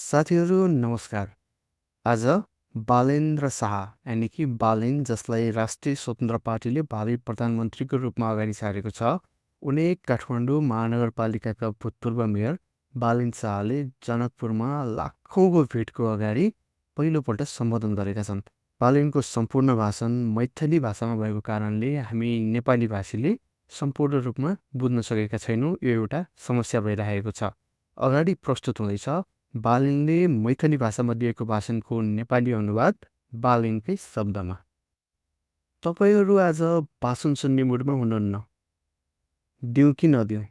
साथीहरू नमस्कार। आज बालेन्द्र शाह यानि कि बालेन जसलाई राष्ट्रिय स्वतन्त्र पार्टीले भावी प्रधानमन्त्रीको रूपमा अगाडि सारेको छ, उनी काठमाडौँ महानगरपालिकाका भूतपूर्व मेयर बालेन शाहले जनकपुरमा लाखौँको भिडको अगाडि पहिलोपल्ट सम्बोधन गरेका छन्। बालेनको सम्पूर्ण भाषण मैथिली भाषामा भएको कारणले हामी नेपाली भाषीले सम्पूर्ण रूपमा बुझ्न सकेका छैनौँ। यो एउटा समस्या भइरहेको छ। अगाडि प्रस्तुत हुँदैछ बालेनले मैथिली भाषामा दिएको भाषणको नेपाली अनुवाद बालेनकै शब्दमा। तपाईहरू आज भाषण सुन्ने मुडमा हुनुहुन्न। दिउँ कि नदिउँ,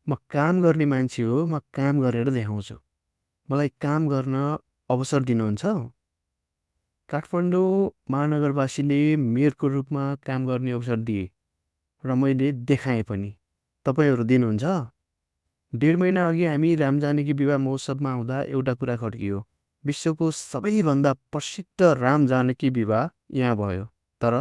म काम गर्ने मान्छे हो, म काम गरेर देखाउँछु। मलाई काम गर्न अवसर दिनुहुन्छ? काठमाडौँ महानगरवासीले मेयरको रूपमा काम गर्ने अवसर दिए र मैले देखाएँ पनि। तपाईहरू दिनुहुन्छ? 1.5 महिना अघि हामी रामजानकी विवाह महोत्सवमा आउँदा एउटा कुरा खड्कियो। विश्वको सबैभन्दा प्रसिद्ध रामजानकी विवाह यहाँ भयो। तर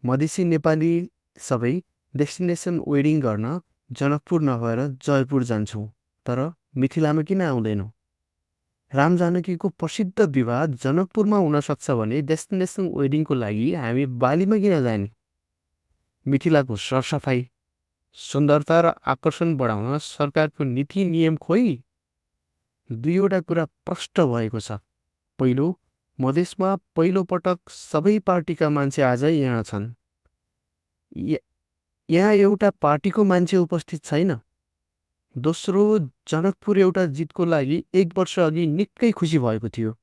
मधेसी नेपाली सबै डेस्टिनेसन वेडिङ गर्न जनकपुर नभएर जयपुर जान्छौँ। तर मिथिलामा किन आउँदैनौँ? रामजानकीको प्रसिद्ध विवाह जनकपुरमा हुन सक्छ भने डेस्टिनेसन वेडिङको लागि हामी बालीमा किन जाने? मिथिलाको सरसफाई, सुन्दरता र आकर्षण बढाउन सरकारको नीति नियम खोइ? दुईवटा कुरा प्रष्ट भएको छ। पहिलो, मधेसमा पहिलो पटक सबै पार्टीका मान्छे आजै यहाँ छन्। यहाँ एउटा पार्टीको मान्छे उपस्थित छैन। दोस्रो, जनकपुर एउटा जितको लागि 1 वर्ष अघि निकै खुसी भएको थियो।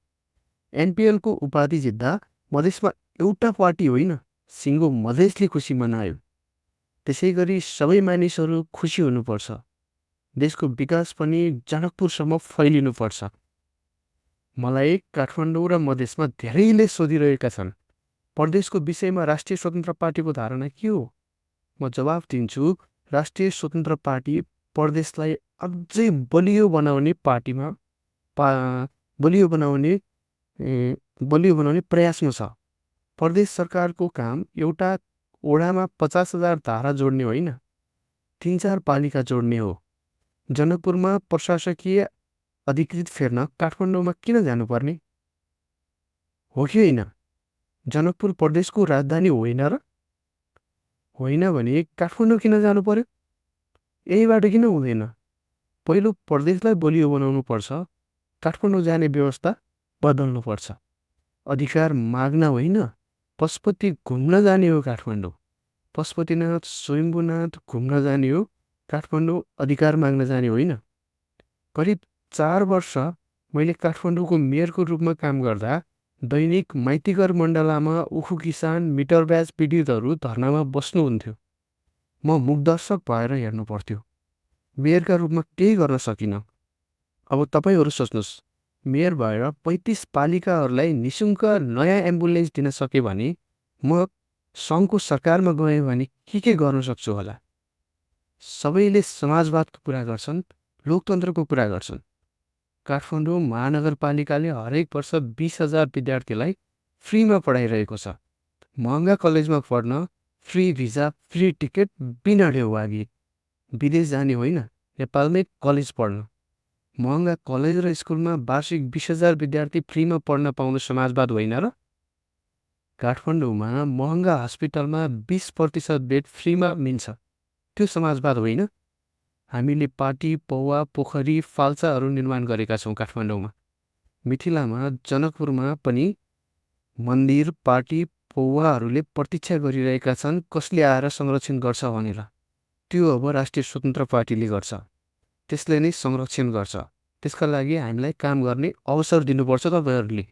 एनपिएलको उपाधि जित्दा मधेसमा एउटा पार्टी होइन, सिङ्गो मधेसले खुसी मनायो। त्यसै गरी सबै मानिसहरू खुसी हुनुपर्छ। देशको विकास पनि जनकपुरसम्म फैलिनुपर्छ। मलाई काठमाडौँ र मधेसमा धेरैले सोधिरहेका छन्, प्रदेशको विषयमा राष्ट्रिय स्वतन्त्र पार्टीको धारणा के हो? म जवाफ दिन्छु, राष्ट्रिय स्वतन्त्र पार्टी प्रदेशलाई अझै बलियो बनाउने प्रयासमा छ। प्रदेश सरकारको काम एउटा ओडामा 50,000 धारा जोड्ने होइन, 3-4 पालिका जोड्ने हो। जनकपुरमा प्रशासकीय अधिकृत फेर्न काठमाडौँमा किन जानुपर्ने? हो कि होइन? जनकपुर प्रदेशको राजधानी होइन र? होइन भने काठमाडौँ किन जानु पर्यो? यही बाटो किन हुँदैन? पहिलो प्रदेशलाई बलियो बनाउनु पर्छ। काठमाडौँ जाने व्यवस्था बदल्नुपर्छ। अधिकार माग्न होइन, पशुपति घुम्न जाने हो काठमाडौँ। पशुपतिनाथ स्वयम्भूनाथ घुम्न जाने हो, काठमाडौँ अधिकार माग्न जाने होइन। करिब 4 वर्ष मैले काठमाडौँको मेयरको रूपमा काम गर्दा दैनिक माइतीघर मण्डलामा उखु किसान मिटर ब्याज पीडितहरू धर्नामा बस्नुहुन्थ्यो। म मुखदर्शक भएर हेर्नु पर्थ्यो। मेयरका रूपमा केही गर्न सकिनँ। अब तपाईँहरू सोच्नुहोस्, मेयर भएर 35 पालिकाहरूलाई निशुल्क नयाँ एम्बुलेन्स दिन सके भने म सङ्घको सरकारमा गएँ भने के गर्न सक्छु होला? सबैले समाजवादको कुरा गर्छन्, लोकतन्त्रको कुरा गर्छन्। काठमाडौँ महानगरपालिकाले हरेक वर्ष 20,000 विद्यार्थीलाई फ्रीमा पढाइरहेको छ। महँगा कलेजमा पढ्न फ्री भिजा, फ्री टिकट, बिना ढेउवागी। विदेश जाने होइन, नेपालमै कलेज पढ्न। महँगा कलेज र स्कुलमा वार्षिक 20,000 विद्यार्थी फ्रीमा पढ्न पाउनु समाजवाद होइन र? काठमाडौँमा महँगा हस्पिटलमा 20% बेड फ्रीमा मिल्छ, त्यो समाजवाद होइन? हामीले पार्टी, पौवा, पोखरी, फाल्साहरू निर्माण गरेका छौँ काठमाडौँमा। मिथिलामा जनकपुरमा पनि मन्दिर, पार्टी, पौवाहरूले प्रतीक्षा गरिरहेका छन् कसले आएर संरक्षण गर्छ भनेर। त्यो अब राष्ट्रिय स्वतन्त्र पार्टीले गर्छ, त्यसले नै संरक्षण गर्छ। त्यसका लागि हामीलाई काम गर्ने अवसर दिनुपर्छ तपाईँहरूले।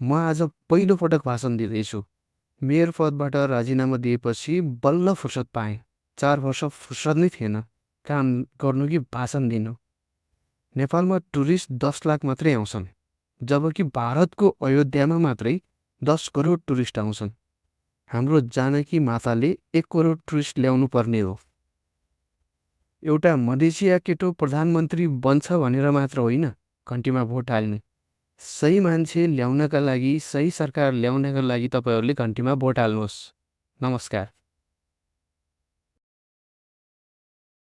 म आज पहिलो पटक भाषण दिँदैछु। मेयर पदबाट राजीनामा दिएपछि बल्ल फुर्सद पाएँ। 4 वर्ष फुर्सद नै थिएन काम गर्नु कि भाषण दिनु। नेपालमा टुरिस्ट 10 लाख मात्रै आउँछन्, जबकि भारतको अयोध्यामा मात्रै 10 करोड टुरिस्ट आउँछन्। हाम्रो जानकी माताले 1 करोड टुरिस्ट ल्याउनु पर्ने हो। एउटा मधेसिया केटो प्रधानमन्त्री बन्छ भनेर मात्र होइन घन्टीमा भोट हाल्ने। सही मान्छे ल्याउनका लागि, सही सरकार ल्याउनका लागि तपाईँहरूले घन्टीमा भोट हाल्नुहोस्। नमस्कार।